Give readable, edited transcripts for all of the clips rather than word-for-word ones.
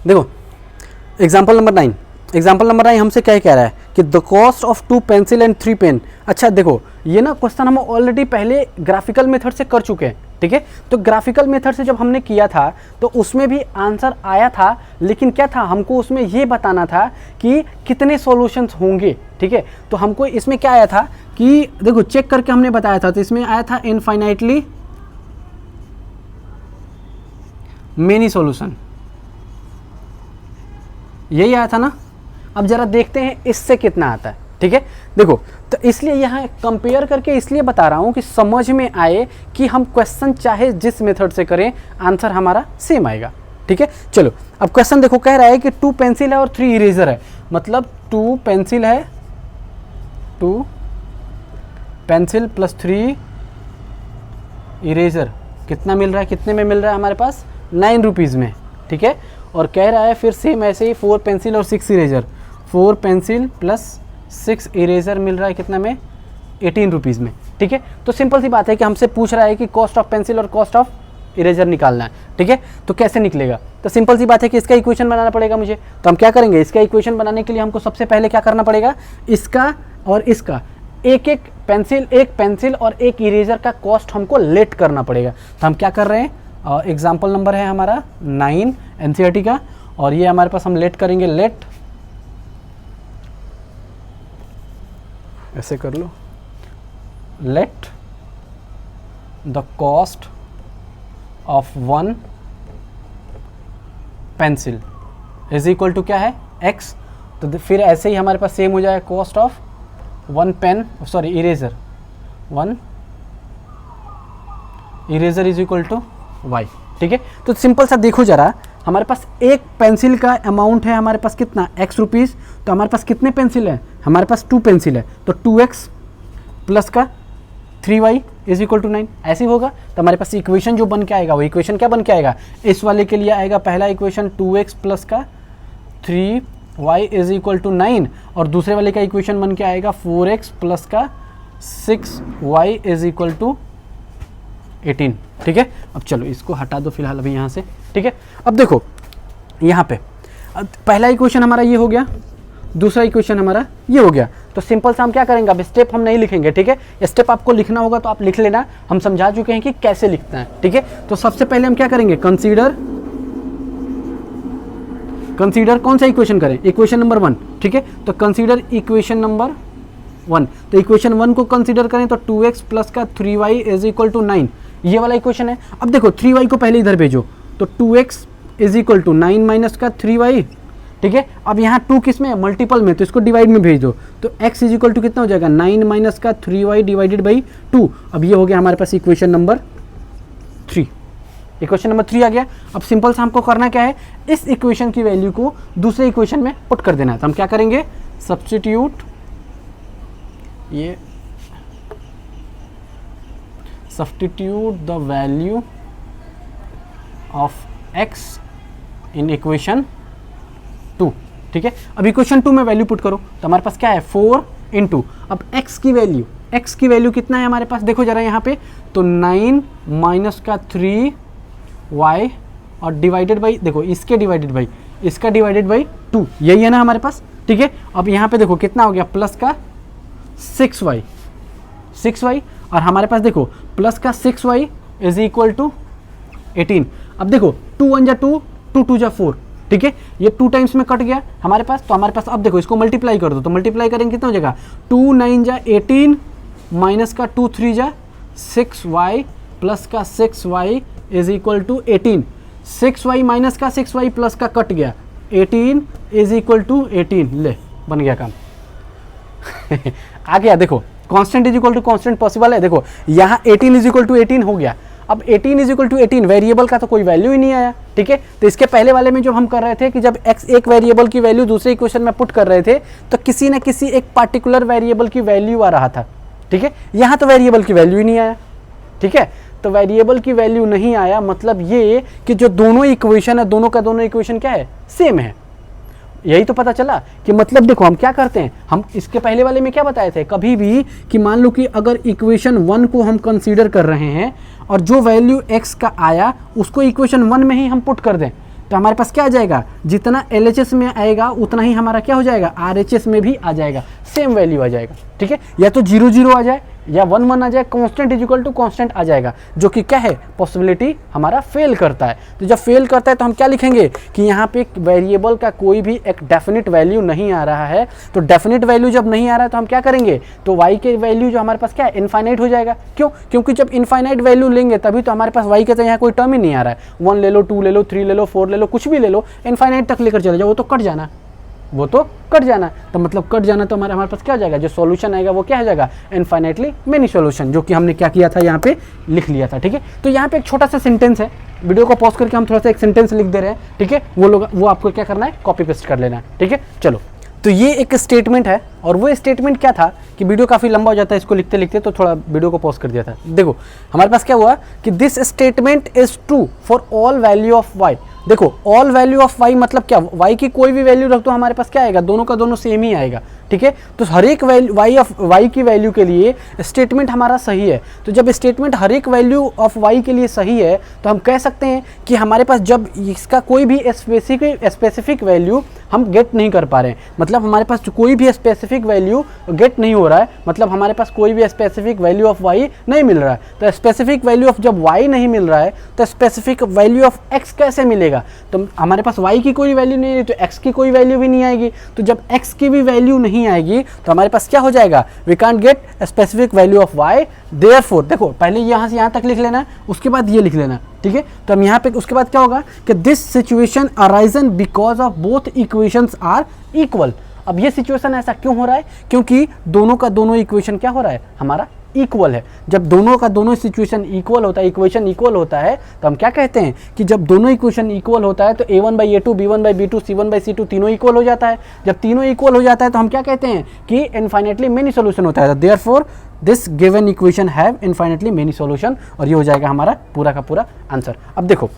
देखो example number 9, example number 9 हमसे क्या कह रहा है कि the cost of 2 pencil and 3 pen. अच्छा देखो ये ना क्वेश्चन हम ऑलरेडी पहले ग्राफिकल मेथड से कर चुके हैं, ठीक है। तो ग्राफिकल मेथड से जब हमने किया था तो उसमें भी आंसर आया था, लेकिन क्या था, हमको उसमें ये बताना था कि कितने सॉल्यूशंस होंगे, ठीक है। तो हमको इसमें क्या आया था कि देखो चेक करके हमने बताया था, तो इसमें आया था इनफाइनाइटली मेनी सॉल्यूशन, यही आया था ना। अब जरा देखते हैं इससे कितना आता है, ठीक है। देखो तो इसलिए यहाँ कंपेयर करके इसलिए बता रहा हूँ कि समझ में आए कि हम क्वेश्चन चाहे जिस मेथड से करें आंसर हमारा सेम आएगा, ठीक है। चलो अब क्वेश्चन देखो, कह रहा है कि 2 पेंसिल है और 3 इरेजर है, मतलब 2 पेंसिल है, 2 पेंसिल प्लस 3 इरेजर कितना मिल रहा है, कितने में मिल रहा है हमारे पास 9 रुपीज़ में, ठीक है। और कह रहा है फिर सेम ऐसे ही 4 पेंसिल और 6 इरेजर, 4 पेंसिल प्लस 6 इरेजर मिल रहा है कितना में 18 रुपीज़ में, ठीक है। तो सिंपल सी बात है कि हमसे पूछ रहा है कि कॉस्ट ऑफ पेंसिल और कॉस्ट ऑफ इरेजर निकालना है, ठीक है। तो कैसे निकलेगा, तो सिंपल सी बात है कि इसका इक्वेशन बनाना पड़ेगा मुझे। तो हम क्या करेंगे, इसका इक्वेशन बनाने के लिए हमको सबसे पहले क्या करना पड़ेगा, इसका और इसका एक पेंसिल और एक इरेजर का कॉस्ट हमको लेट करना पड़ेगा। तो हम क्या कर रहे हैं, एग्जाम्पल नंबर है हमारा 9 एनसीईआरटी का, और ये हमारे पास हम लेट करेंगे, लेट ऐसे कर लो, let the cost of 1 pencil is equal to क्या है x। तो फिर ऐसे ही हमारे पास सेम हो जाएगा cost of 1 pen, sorry eraser, 1 eraser is equal to y, ठीक है। तो सिंपल सा देखो जरा, हमारे पास एक पेंसिल का अमाउंट है हमारे पास कितना x रुपीज़, तो हमारे पास कितने पेंसिल है, हमारे पास 2 पेंसिल है, तो 2x प्लस का 3y इज इक्वल टू 9, ऐसे ही होगा। तो हमारे पास इक्वेशन जो बन के आएगा वो इक्वेशन क्या बन के आएगा, इस वाले के लिए आएगा पहला इक्वेशन 2x प्लस का 3y इज इक्वल टू 9, और दूसरे वाले का इक्वेशन बन के आएगा 4x प्लस का 6y इज इक्वल टू 18, ठीक है। अब चलो इसको हटा दो फिलहाल अभी यहाँ से, ठीक है। अब देखो यहाँ पे पहला इक्वेशन हमारा ये हो गया, दूसरा इक्वेशन हमारा ये हो गया। तो सिंपल सा हम क्या करेंगे, अब स्टेप हम नहीं लिखेंगे, ठीक है। स्टेप आपको लिखना होगा तो आप लिख लेना, हम समझा चुके हैं कि कैसे लिखना है, ठीक है। तो सबसे पहले हम क्या करेंगे, कंसीडर कौन सा इक्वेशन करें, इक्वेशन नंबर 1, ठीक है। तो कंसीडर इक्वेशन नंबर 1, तो इक्वेशन 1 को कंसीडर करें तो 2x प्लस का 3y इज इक्वल टू 9, ये वाला इक्वेशन है। अब देखो 3y को पहले इधर भेजो, तो 2x is equal to 9 minus का 3y, ठीक है। अब यहाँ 2 किस में है, मल्टीपल में, तो इसको डिवाइड में भेज दो, तो x इज इक्वल टू कितना हो जाएगा 9 माइनस का 3y डिवाइडेड बाई 2। अब ये हो गया हमारे पास इक्वेशन नंबर 3, इक्वेशन नंबर 3 आ गया। अब सिंपल सा हमको करना क्या है, इस इक्वेशन की वैल्यू को दूसरे इक्वेशन में पुट कर देना है। तो हम क्या करेंगे, सब्स्टिट्यूट, ये substitute the value of x in equation 2, ठीक है। अब इक्वेशन 2 में वैल्यू पुट करो, तो हमारे पास क्या है 4 इंटू, अब x की वैल्यू कितना है हमारे पास, देखो जरा यहाँ पे, तो 9 माइनस का 3y और डिवाइडेड बाई, देखो इसके डिवाइडेड बाई इसका डिवाइडेड बाई 2, यही है ना हमारे पास, ठीक है। अब यहाँ पे देखो कितना हो गया, प्लस का 6y, और हमारे पास देखो प्लस का 6y इज इक्वल टू 18। अब देखो 2 1 जा 2, 2 2 जा 4, ठीक है। ये 2 टाइम्स में कट गया हमारे पास, तो हमारे पास अब देखो इसको मल्टीप्लाई कर दो, तो मल्टीप्लाई करेंगे कितना हो जाएगा, 2 9 जा 18 माइनस का 2 3 जा 6y प्लस का 6y is equal to 18, 6y minus का 6y प्लस का कट गया, 18 इज इक्वल टू 18, ले बन गया काम आ गया। देखो constant is equal to constant possible है, देखो यहाँ 18 इज इक्वल टू 18 हो गया। अब 18 इज इक्वल टू 18, वेरिएबल का तो कोई वैल्यू ही नहीं आया, ठीक है। तो इसके पहले वाले में जो हम कर रहे थे कि जब x एक वेरिएबल की वैल्यू दूसरे इक्वेशन में पुट कर रहे थे तो किसी न किसी एक पार्टिकुलर वेरिएबल की वैल्यू आ रहा था, ठीक है। यहाँ तो वेरिएबल की वैल्यू ही नहीं आया, ठीक है। तो वेरिएबल की वैल्यू नहीं आया, मतलब ये कि जो दोनों इक्वेशन है, दोनों का दोनों इक्वेशन क्या है, सेम है। यही तो पता चला कि मतलब देखो हम क्या करते हैं, हम इसके पहले वाले में क्या बताए थे, कभी भी कि मान लो कि अगर इक्वेशन 1 को हम कंसीडर कर रहे हैं और जो वैल्यू x का आया उसको इक्वेशन 1 में ही हम पुट कर दें, तो हमारे पास क्या आ जाएगा, जितना LHS में आएगा उतना ही हमारा क्या हो जाएगा, RHS में भी आ जाएगा, सेम वैल्यू आ जाएगा। ठीक है, या तो 0 0 आ जाए या 1 1 आ जाए, constant is equal to constant आ जाएगा, जो कि क्या है, पॉसिबिलिटी हमारा फेल करता है। तो जब फेल करता है तो हम क्या लिखेंगे कि यहाँ पे वेरिएबल का कोई भी एक डेफिनेट वैल्यू नहीं आ रहा है। तो डेफिनेट वैल्यू जब नहीं आ रहा है तो हम क्या करेंगे, तो y के वैल्यू जो हमारे पास क्या है, इनफाइनाइट हो जाएगा। क्यों, क्योंकि जब इनफाइनाइट वैल्यू लेंगे तभी तो हमारे पास y के तो यहाँ कोई टर्म ही नहीं आ रहा है। 1 ले लो, 2 ले लो, 3 ले लो, 4 ले लो, कुछ भी ले लो, इनफाइनाइट तक लेकर चले जाओ, वो तो कट जाना, वो तो कट जाना। तो मतलब कट जाना तो हमारे पास क्या हो जाएगा, जो सॉल्यूशन आएगा वो क्या हो जाएगा, इनफाइनाइटली मेनी सॉल्यूशन, जो कि हमने क्या किया था, यहाँ पे लिख लिया था। ठीक है, तो यहाँ पे एक छोटा सा सेंटेंस है, वीडियो को पॉज करके हम थोड़ा सा एक सेंटेंस लिख दे रहे हैं। ठीक है, वो आपको क्या करना है, कॉपी पेस्ट कर लेना है। ठीक है, चलो, तो ये एक स्टेटमेंट है, और वो स्टेटमेंट क्या था कि वीडियो काफ़ी लंबा हो जाता है इसको लिखते लिखते, तो थोड़ा वीडियो को पॉज कर दिया था। देखो हमारे पास क्या हुआ कि this statement is true for all value of y. देखो ऑल वैल्यू ऑफ वाई मतलब क्या, वाई की कोई भी वैल्यू रख दो हमारे पास क्या आएगा, दोनों का दोनों सेम ही आएगा। ठीक है, तो हर एक वैल्यू वाई की वैल्यू के लिए स्टेटमेंट हमारा सही है। तो जब स्टेटमेंट हर एक वैल्यू ऑफ वाई के लिए सही है तो हम कह सकते हैं कि हमारे पास जब इसका कोई भी स्पेसिफिक वैल्यू हम गेट नहीं कर पा रहे हैं, मतलब हमारे पास कोई भी स्पेसिफिक वैल्यू गेट नहीं हो रहा है, मतलब हमारे पास कोई भी स्पेसिफिक वैल्यू ऑफ वाई नहीं मिल रहा है। तो स्पेसिफिक वैल्यू ऑफ जब वाई नहीं मिल रहा है तो स्पेसिफिक वैल्यू ऑफ एक्स कैसे मिलेगा, तो हमारे पास वाई की कोई वैल्यू नहीं है तो एक्स की कोई वैल्यू भी नहीं आएगी। तो जब एक्स की भी वैल्यू नहीं आएगी तो हमारे पास क्या हो जाएगा, we can't get specific value of y. Therefore देखो पहले यहाँ से यहाँ तक लिख लेना, उसके बाद ये लिख लेना। ठीक है, तो हम यहाँ पे उसके बाद क्या होगा कि this situation arisen because of both equations are equal. अब ये सिचुएशन ऐसा क्यों हो रहा है, क्योंकि दोनों का दोनों इक्वेशन क्या हो रहा है, हमारा इक्वल है। जब दोनों का दोनों सिचुएशन इक्वल होता है, इक्वेशन इक्वल होता है, तो हम क्या कहते हैं कि जब दोनों इक्वेशन इक्वल होता है तो a1/a2 b1/b2 c1/c2 तीनों इक्वल हो जाता है। जब तीनों इक्वल हो जाता है तो हम क्या कहते हैं कि इनफाइनाइटली मेनी सॉल्यूशन होता है। Therefore this given equation have infinitely many solution, और ये हो जाएगा हमारा पूरा का पूरा आंसर। अब देखो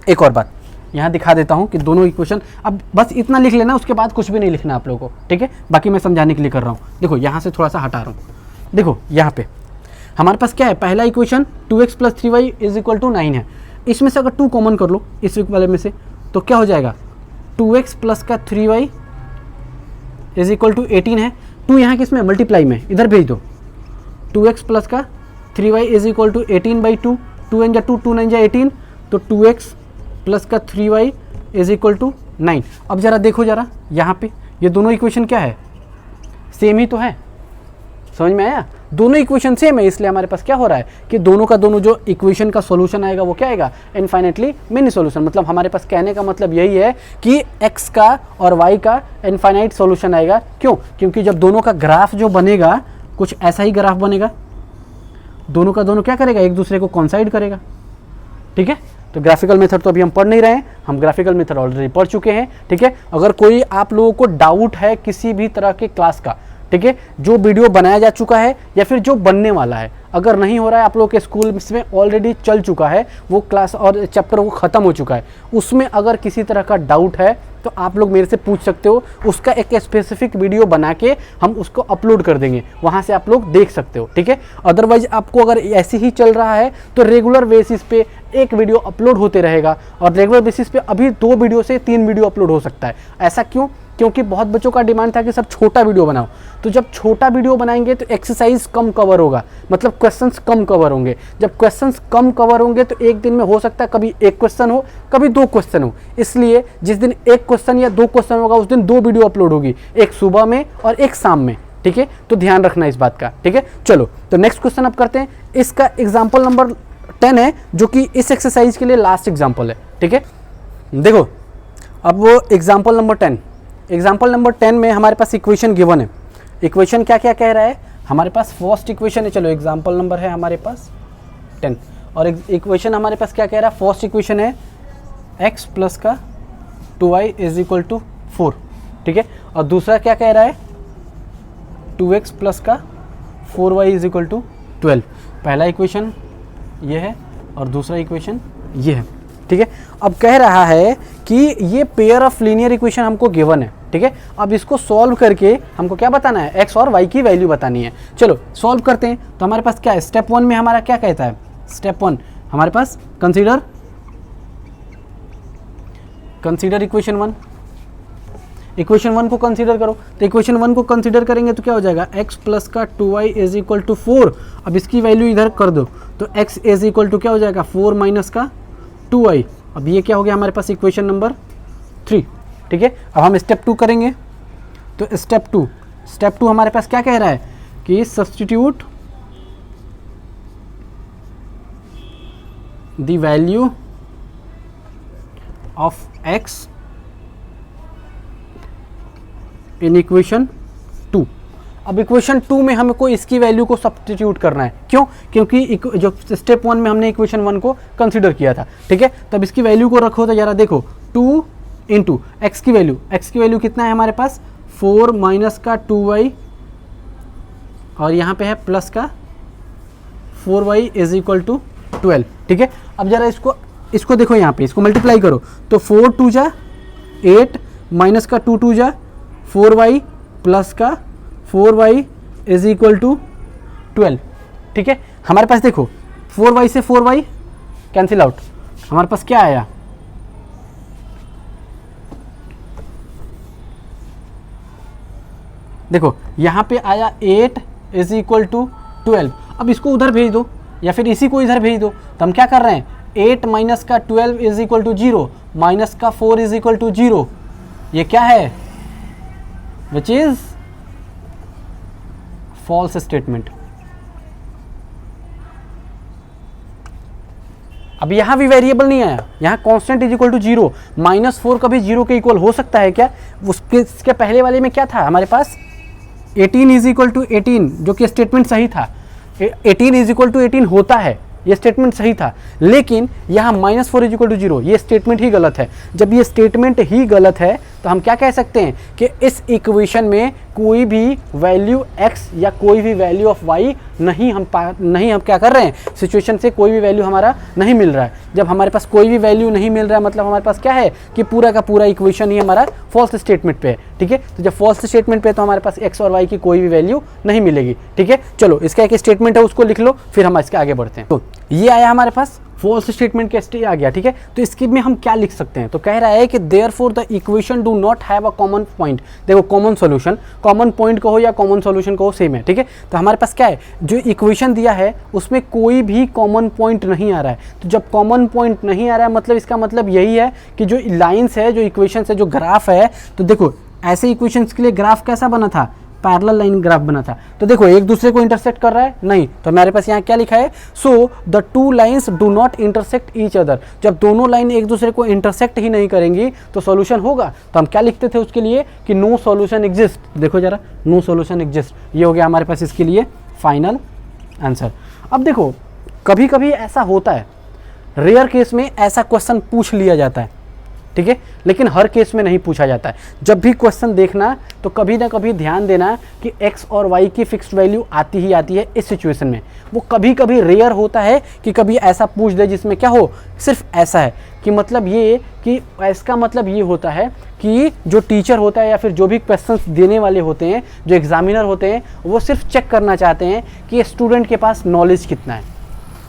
एक और बात यहाँ दिखा देता हूँ कि दोनों इक्वेशन, अब बस इतना लिख लेना, उसके बाद कुछ भी नहीं लिखना आप लोगों को। ठीक है, बाकी मैं समझाने के लिए कर रहा हूँ। देखो यहाँ से थोड़ा सा हटा रहा हूँ। देखो यहाँ पे हमारे पास क्या है, पहला इक्वेशन 2x + 3y = 9 है। इसमें से अगर 2 कॉमन कर लो इस वाले में से तो क्या हो जाएगा, 2x + 3y = 18 है। 2 यहाँ किस में, मल्टीप्लाई में, इधर भेज दो। 2x + 3y = 18/2, 2 × 2 2 9 18, तो 2x + 3y = 9। अब जरा देखो जरा यहाँ पे ये दोनों इक्वेशन क्या है, सेम ही तो है। समझ में आया, दोनों इक्वेशन सेम है, इसलिए हमारे पास क्या हो रहा है कि दोनों का दोनों जो इक्वेशन का सॉल्यूशन आएगा वो क्या आएगा, इनफाइनाइटली मेनी सॉल्यूशन। मतलब हमारे पास कहने का मतलब यही है कि x का और y का इनफाइनाइट सॉल्यूशन आएगा। क्यों, क्योंकि जब दोनों का ग्राफ जो बनेगा कुछ ऐसा ही ग्राफ बनेगा, दोनों का दोनों क्या करेगा, एक दूसरे को कॉन्साइड करेगा। ठीक है, तो ग्राफिकल मेथड तो अभी हम पढ़ नहीं रहे हैं, हम ग्राफिकल मेथड ऑलरेडी पढ़ चुके हैं। ठीक है, अगर कोई आप लोगों को डाउट है किसी भी तरह के क्लास का, ठीक है, जो वीडियो बनाया जा चुका है या फिर जो बनने वाला है, अगर नहीं हो रहा है, आप लोगों के स्कूल में ऑलरेडी चल चुका है वो क्लास और चैप्टर वो ख़त्म हो चुका है, उसमें अगर किसी तरह का डाउट है तो आप लोग मेरे से पूछ सकते हो, उसका एक स्पेसिफिक वीडियो बना के हम उसको अपलोड कर देंगे, वहाँ से आप लोग देख सकते हो। ठीक है, अदरवाइज आपको अगर ऐसे ही चल रहा है तो रेगुलर बेसिस पे एक वीडियो अपलोड होते रहेगा, और रेगुलर बेसिस पे अभी 2 वीडियो से 3 वीडियो अपलोड हो सकता है। ऐसा क्यों, क्योंकि बहुत बच्चों का डिमांड था कि सब छोटा वीडियो बनाओ। तो जब छोटा वीडियो बनाएंगे तो एक्सरसाइज कम कवर होगा, मतलब क्वेश्चंस कम कवर होंगे। जब क्वेश्चंस कम कवर होंगे तो एक दिन में हो सकता है कभी 1 क्वेश्चन हो, कभी 2 क्वेश्चन हो। इसलिए जिस दिन 1 क्वेश्चन या 2 क्वेश्चन होगा उस दिन 2 वीडियो अपलोड होगी, एक सुबह में और एक शाम में। ठीक है, तो ध्यान रखना इस बात का। ठीक है, चलो तो नेक्स्ट क्वेश्चन अब करते हैं। इसका एग्जाम्पल नंबर 10 है, जो कि इस एक्सरसाइज के लिए लास्ट एग्जाम्पल है। ठीक है, देखो अब वो एग्जाम्पल नंबर 10 में हमारे पास इक्वेशन गिवन है। इक्वेशन क्या क्या कह रहा है, हमारे पास फर्स्ट इक्वेशन है, चलो एग्जाम्पल नंबर है हमारे पास 10, और इक्वेशन हमारे पास क्या कह रहा है, फर्स्ट इक्वेशन है x + 2y = 4। ठीक है, और दूसरा क्या कह रहा है, 2x + 4y = 12। पहला इक्वेशन ये है और दूसरा इक्वेशन ये है। ठीक है, अब कह रहा है कि ये पेयर ऑफ लीनियर इक्वेशन हमको गिवन है। ठीक है, अब इसको सॉल्व करके हमको क्या बताना है, x और y की वैल्यू बतानी है। चलो सॉल्व करते हैं। तो हमारे पास क्या है, स्टेप 1 में हमारा क्या कहता है, स्टेप 1 हमारे पास कंसीडर कंसीडर इक्वेशन 1, इक्वेशन 1 को कंसीडर करो। तो इक्वेशन 1 को कंसीडर करेंगे तो क्या हो जाएगा, x प्लस का 2y इज इक्वल टू 4। अब इसकी वैल्यू इधर कर दो तो x इज इक्वल टू क्या हो जाएगा, 4 माइनस का 2y। अब ये क्या हो गया हमारे पास इक्वेशन नंबर 3, ठीक है। अब हम स्टेप 2 करेंगे। तो स्टेप टू हमारे पास क्या कह रहा है कि substitute the value of x in equation 2। अब इक्वेशन 2 में हमको इसकी वैल्यू को सब्स्टिट्यूट करना है। क्यों? क्योंकि जो स्टेप 1 में हमने इक्वेशन 1 को कंसीडर किया था, ठीक है। तब इसकी वैल्यू को रखो तो जरा देखो, 2 इंटू एक्स की वैल्यू कितना है हमारे पास, 4 माइनस का 2y और यहाँ पे है प्लस का 4y इज इक्वल टू 12, ठीक है। अब जरा इसको देखो, यहाँ पे इसको मल्टीप्लाई करो तो 4 2 जा 8 माइनस का 2 2 जा 4y प्लस का 4y इज इक्वल टू 12, ठीक है। हमारे पास देखो 4y से 4y कैंसिल आउट, हमारे पास क्या आया, देखो यहाँ पे आया 8 इज इक्वल टू 12। अब इसको उधर भेज दो या फिर इसी को इधर भेज दो। तो हम क्या कर रहे हैं, 8 माइनस का 12 इज इक्वल टू 0 माइनस का 4 इज इक्वल टू 0। ये क्या है, विच इज फॉल्स स्टेटमेंट। अब यहां भी वेरिएबल नहीं आया, यहां कांस्टेंट इज इक्वल टू 0, -4 कभी 0 के इक्वल हो सकता है क्या? उसके पहले वाले में क्या था हमारे पास, 18 इज इक्वल टू 18, जो कि स्टेटमेंट सही था। 18 इज इक्वल टू 18 होता है, ये स्टेटमेंट सही था। लेकिन यहाँ -4 इज इक्वल टू 0, ये स्टेटमेंट ही गलत है। जब ये स्टेटमेंट ही गलत है तो हम क्या कह सकते हैं कि इस इक्वेशन में कोई भी वैल्यू x या कोई भी वैल्यू ऑफ y नहीं हम क्या कर रहे हैं, सिचुएशन से कोई भी वैल्यू हमारा नहीं मिल रहा है। जब हमारे पास कोई भी वैल्यू नहीं मिल रहा है मतलब हमारे पास क्या है कि पूरा का पूरा इक्वेशन ही हमारा फॉल्स स्टेटमेंट पे है, ठीक है। तो जब फॉल्स स्टेटमेंट पे तो हमारे पास x और y की कोई भी वैल्यू नहीं मिलेगी, ठीक है। चलो इसका एक स्टेटमेंट है उसको लिख लो, फिर हम इसके आगे बढ़ते हैं। तो ये आया हमारे पास फॉल्स स्टेटमेंट के स्टेज आ गया, ठीक है। तो इसके में हम क्या लिख सकते हैं, तो कह रहा है कि therefore the equation do not have a common point. देखो कॉमन सॉल्यूशन, कॉमन पॉइंट कहो या कॉमन सॉल्यूशन कहो सेम है, ठीक है। तो हमारे पास क्या है, जो इक्वेशन दिया है उसमें कोई भी कॉमन पॉइंट नहीं आ रहा है। तो जब कॉमन पॉइंट नहीं आ रहा है मतलब इसका मतलब यही है कि जो लाइन्स है, जो इक्वेशन है, जो ग्राफ है, तो देखो ऐसे इक्वेशंस के लिए ग्राफ कैसा बना था, पैरेलल लाइन ग्राफ बना था। तो देखो एक दूसरे को इंटरसेक्ट कर रहा है नहीं, तो हमारे पास यहाँ क्या लिखा है, so the two lines do not intersect each other. जब दोनों लाइन एक दूसरे को इंटरसेक्ट ही नहीं करेंगी तो सॉल्यूशन होगा। तो हम क्या लिखते थे उसके लिए कि नो सॉल्यूशन एग्जिस्ट। देखो जरा, नो सॉल्यूशन एग्जिस्ट, ये हो गया हमारे पास इसके लिए फाइनल आंसर। अब देखो कभी कभी ऐसा होता है, रेयर केस में ऐसा क्वेश्चन पूछ लिया जाता है, ठीक है, लेकिन हर केस में नहीं पूछा जाता है। जब भी क्वेश्चन देखना तो कभी ना कभी ध्यान देना कि x और y की फिक्स्ड वैल्यू आती ही आती है इस सिचुएशन में। वो कभी कभी रेयर होता है कि कभी ऐसा पूछ दे जिसमें क्या हो, सिर्फ ऐसा है कि मतलब ये कि इसका मतलब ये होता है कि जो टीचर होता है या फिर जो भी क्वेश्चंस देने वाले होते हैं, जो एग्जामिनर होते हैं, वो सिर्फ चेक करना चाहते हैं कि स्टूडेंट के पास नॉलेज कितना है,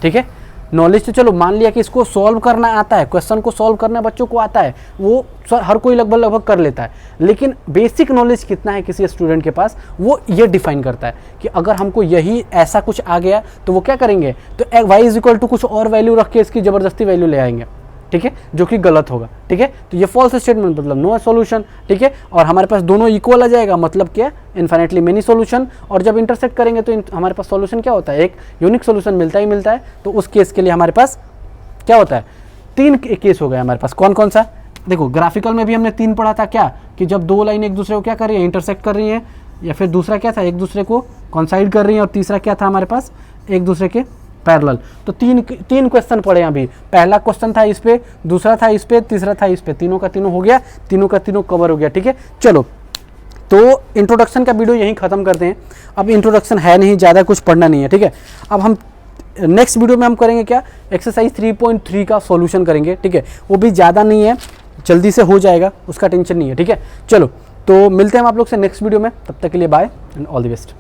ठीक है। नॉलेज तो चलो मान लिया कि इसको सॉल्व करना आता है, क्वेश्चन को सॉल्व करना बच्चों को आता है, वो हर कोई लगभग कर लेता है, लेकिन बेसिक नॉलेज कितना है किसी स्टूडेंट के पास वो ये डिफाइन करता है कि अगर हमको यही ऐसा कुछ आ गया तो वो क्या करेंगे, तो y इज इक्वल टू कुछ और वैल्यू रख के इसकी ज़बरदस्ती वैल्यू ले आएंगे, ठीक है, जो कि गलत होगा, ठीक है। तो ये फॉल्स स्टेटमेंट मतलब नो सॉल्यूशन, ठीक है। और हमारे पास दोनों इक्वल आ जाएगा मतलब क्या, इन्फिनिटली मेनी सॉल्यूशन। और जब इंटरसेक्ट करेंगे तो हमारे पास सॉल्यूशन क्या होता है, एक यूनिक सॉल्यूशन मिलता ही मिलता है। तो उस केस के लिए हमारे पास क्या होता है, 3 केस हो गए हमारे पास। कौन कौन सा, देखो ग्राफिकल में भी हमने 3 पढ़ा था, क्या कि जब दो लाइन एक दूसरे को क्या कर रही है, इंटरसेक्ट कर रही है, या फिर दूसरा क्या था, एक दूसरे को कॉन्साइड कर रही है, और तीसरा क्या था हमारे पास, एक दूसरे के पैरेलल। तो तीन क्वेश्चन पढ़े अभी। पहला क्वेश्चन था इस पे, दूसरा था इस पे, तीसरा था इस पे, तीनों का तीनों हो गया, तीनों का तीनों कवर हो गया, ठीक है। चलो तो इंट्रोडक्शन का वीडियो यहीं ख़त्म करते हैं। अब इंट्रोडक्शन है नहीं, ज़्यादा कुछ पढ़ना नहीं है, ठीक है। अब हम नेक्स्ट वीडियो में हम करेंगे क्या, एक्सरसाइज 3.3 का सॉल्यूशन करेंगे, ठीक है। वो भी ज़्यादा नहीं है, जल्दी से हो जाएगा, उसका टेंशन नहीं है, ठीक है। चलो तो मिलते हैं हम आप लोग से नेक्स्ट वीडियो में, तब तक के लिए bye and all the best.